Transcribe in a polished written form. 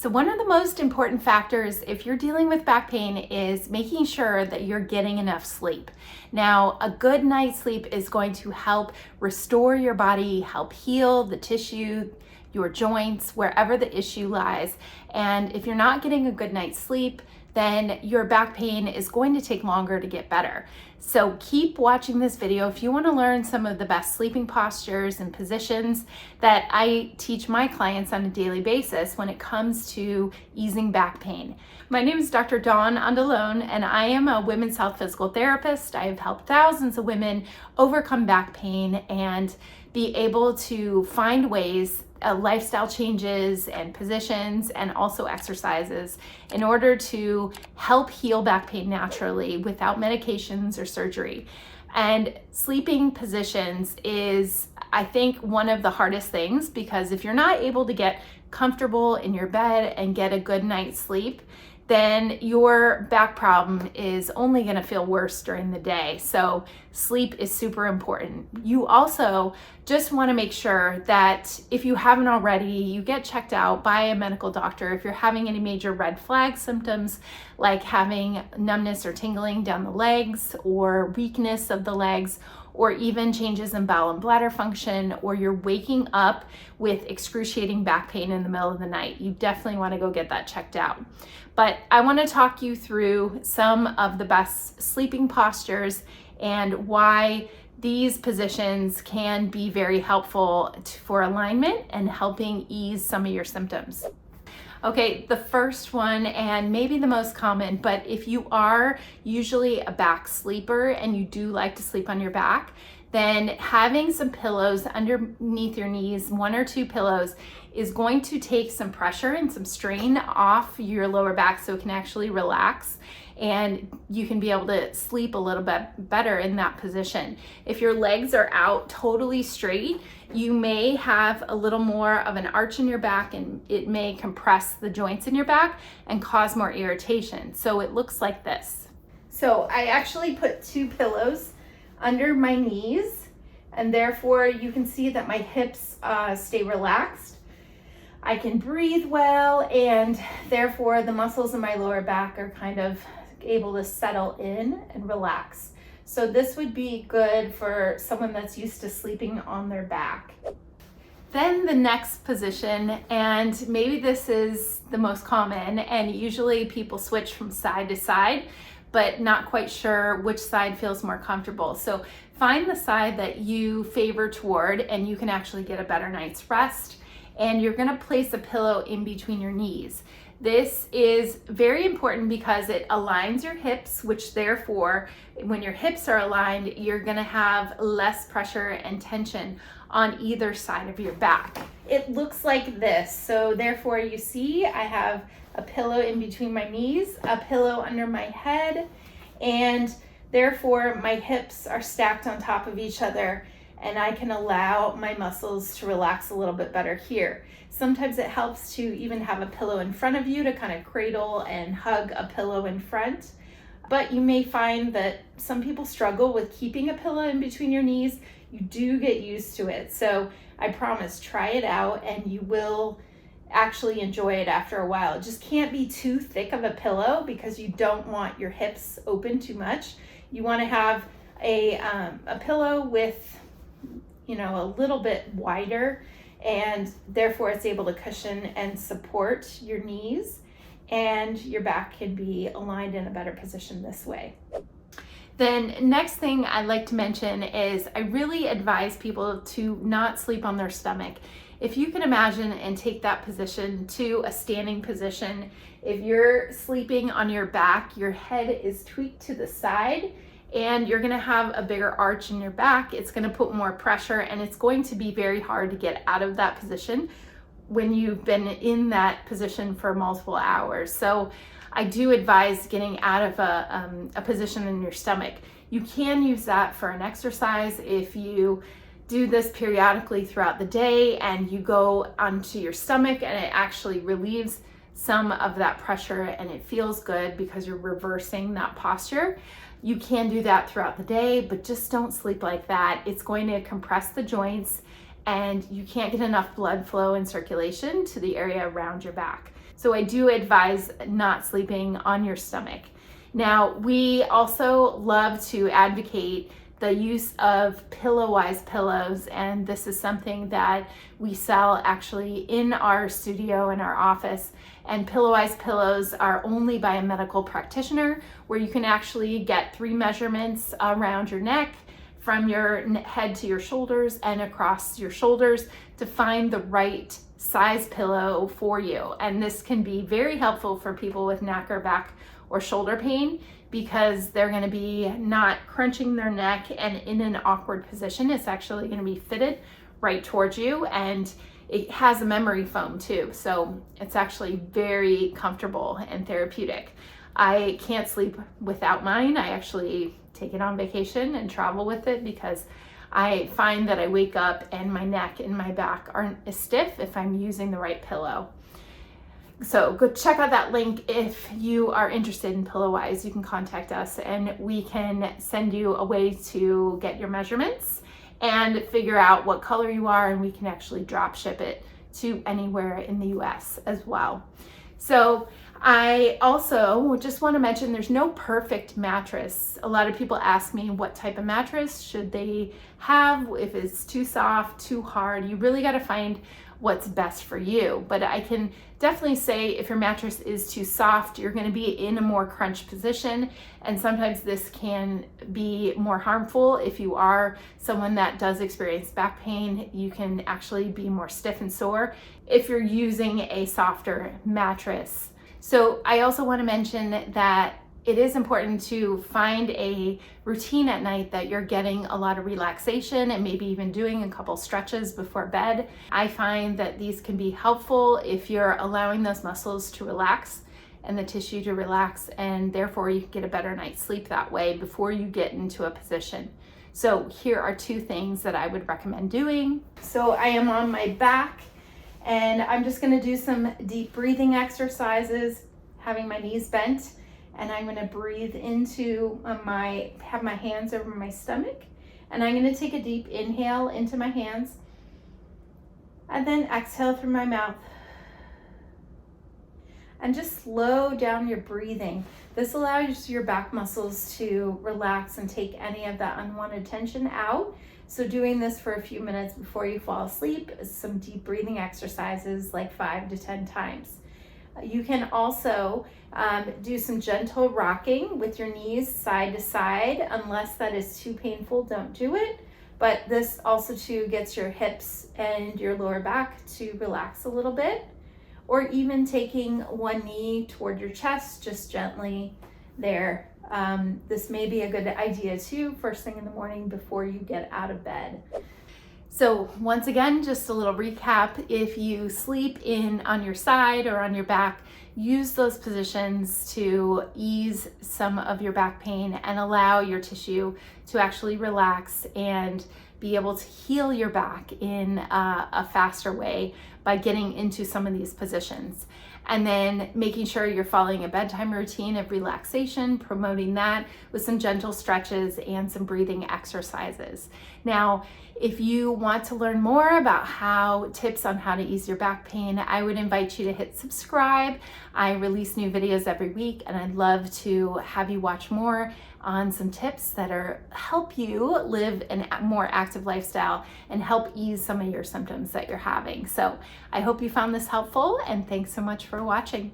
So one of the most important factors if you're dealing with back pain is making sure that you're getting enough sleep. Now, a good night's sleep is going to help restore your body, help heal the tissue, your joints, wherever the issue lies. And if you're not getting a good night's sleep, then your back pain is going to take longer to get better. So keep watching this video if you want to learn some of the best sleeping postures and positions that I teach my clients on a daily basis when it comes to easing back pain. My name is Dr. Dawn Andalone, and I am a women's health physical therapist. I have helped thousands of women overcome back pain and be able to find ways, lifestyle changes and positions and also exercises in order to help heal back pain naturally without medications or surgery. And sleeping positions is, I think, one of the hardest things, because if you're not able to get comfortable in your bed and get a good night's sleep, then your back problem is only going to feel worse during the day. So sleep is super important. You also just want to make sure that if you haven't already, you get checked out by a medical doctor if you're having any major red flag symptoms like having numbness or tingling down the legs, or weakness of the legs, or even changes in bowel and bladder function, or you're waking up with excruciating back pain in the middle of the night. You definitely want to go get that checked out. But I want to talk you through some of the best sleeping postures and why these positions can be very helpful for alignment and helping ease some of your symptoms. Okay, the first one, and maybe the most common, but if you are usually a back sleeper and you do like to sleep on your back, then having some pillows underneath your knees, 1 or 2 pillows, is going to take some pressure and some strain off your lower back so it can actually relax and you can be able to sleep a little bit better in that position. If your legs are out totally straight, you may have a little more of an arch in your back, and it may compress the joints in your back and cause more irritation. So it looks like this. So I actually put 2 pillows under my knees, and therefore you can see that my hips stay relaxed. I can breathe well, and therefore the muscles in my lower back are kind of able to settle in and relax. So this would be good for someone that's used to sleeping on their back. Then the next position, and maybe this is the most common, and usually people switch from side to side, but not quite sure which side feels more comfortable. So find the side that you favor toward, and you can actually get a better night's rest. And you're gonna place a pillow in between your knees. This is very important because it aligns your hips, which therefore, when your hips are aligned, you're gonna have less pressure and tension on either side of your back. It looks like this. So therefore you see I have a pillow in between my knees, a pillow under my head, and therefore my hips are stacked on top of each other, and I can allow my muscles to relax a little bit better here. Sometimes it helps to even have a pillow in front of you to kind of cradle and hug a pillow in front. But you may find that some people struggle with keeping a pillow in between your knees. You do get used to it. So I promise, try it out and you will actually enjoy it after a while. It just can't be too thick of a pillow because you don't want your hips open too much. You want to have a pillow with, a little bit wider, and therefore it's able to cushion and support your knees, and your back can be aligned in a better position this way. Then next thing I'd like to mention is I really advise people to not sleep on their stomach. If you can imagine and take that position to a standing position, if you're sleeping on your back, your head is tweaked to the side, and you're gonna have a bigger arch in your back. It's gonna put more pressure, and it's going to be very hard to get out of that position when you've been in that position for multiple hours. So I do advise getting out of a position in your stomach. You can use that for an exercise if you do this periodically throughout the day and you go onto your stomach, and it actually relieves some of that pressure and it feels good because you're reversing that posture. You can do that throughout the day, but just don't sleep like that. It's going to compress the joints and you can't get enough blood flow and circulation to the area around your back. So I do advise not sleeping on your stomach. Now, we also love to advocate the use of pillow-wise pillows, and this is something that we sell actually in our studio, in our office. And pillow-wise pillows are only by a medical practitioner, where you can actually get 3 measurements around your neck, from your head to your shoulders and across your shoulders, to find the right size pillow for you. And this can be very helpful for people with neck or back or shoulder pain, because they're going to be not crunching their neck and in an awkward position. It's actually going to be fitted right towards you, and it has a memory foam too, so it's actually very comfortable and therapeutic. I can't sleep without mine. I actually take it on vacation and travel with it, because I find that I wake up and my neck and my back aren't as stiff if I'm using the right pillow. So go check out that link if you are interested in pillow-wise. You can contact us and we can send you a way to get your measurements and figure out what color you are, and we can actually drop ship it to anywhere in the US as well. So I also just want to mention there's no perfect mattress. A lot of people ask me what type of mattress should they have, if it's too soft, too hard. You really got to find what's best for you. But I can definitely say if your mattress is too soft, you're going to be in a more crunched position, and sometimes this can be more harmful. If you are someone that does experience back pain, you can actually be more stiff and sore if you're using a softer mattress. So I also want to mention that it is important to find a routine at night that you're getting a lot of relaxation, and maybe even doing a couple stretches before bed. I find that these can be helpful if you're allowing those muscles to relax and the tissue to relax, and therefore you can get a better night's sleep that way before you get into a position. So here are 2 things that I would recommend doing. So I am on my back, and I'm just going to do some deep breathing exercises, having my knees bent. And I'm going to breathe into have my hands over my stomach. And I'm going to take a deep inhale into my hands. And then exhale through my mouth. And just slow down your breathing. This allows your back muscles to relax and take any of that unwanted tension out. So doing this for a few minutes before you fall asleep is some deep breathing exercises, like 5 to 10 times. You can also do some gentle rocking with your knees side to side. Unless that is too painful, don't do it. But this also too gets your hips and your lower back to relax a little bit. Or even taking one knee toward your chest, just gently there. This may be a good idea too, first thing in the morning before you get out of bed. So once again, just a little recap. If you sleep on your side or on your back, use those positions to ease some of your back pain and allow your tissue to actually relax and be able to heal your back in a faster way by getting into some of these positions. And then making sure you're following a bedtime routine of relaxation, promoting that with some gentle stretches and some breathing exercises. Now, if you want to learn more about tips on how to ease your back pain, I would invite you to hit subscribe. I release new videos every week, and I'd love to have you watch more on some tips that help you live a more active lifestyle and help ease some of your symptoms that you're having. So I hope you found this helpful, and thanks so much for watching.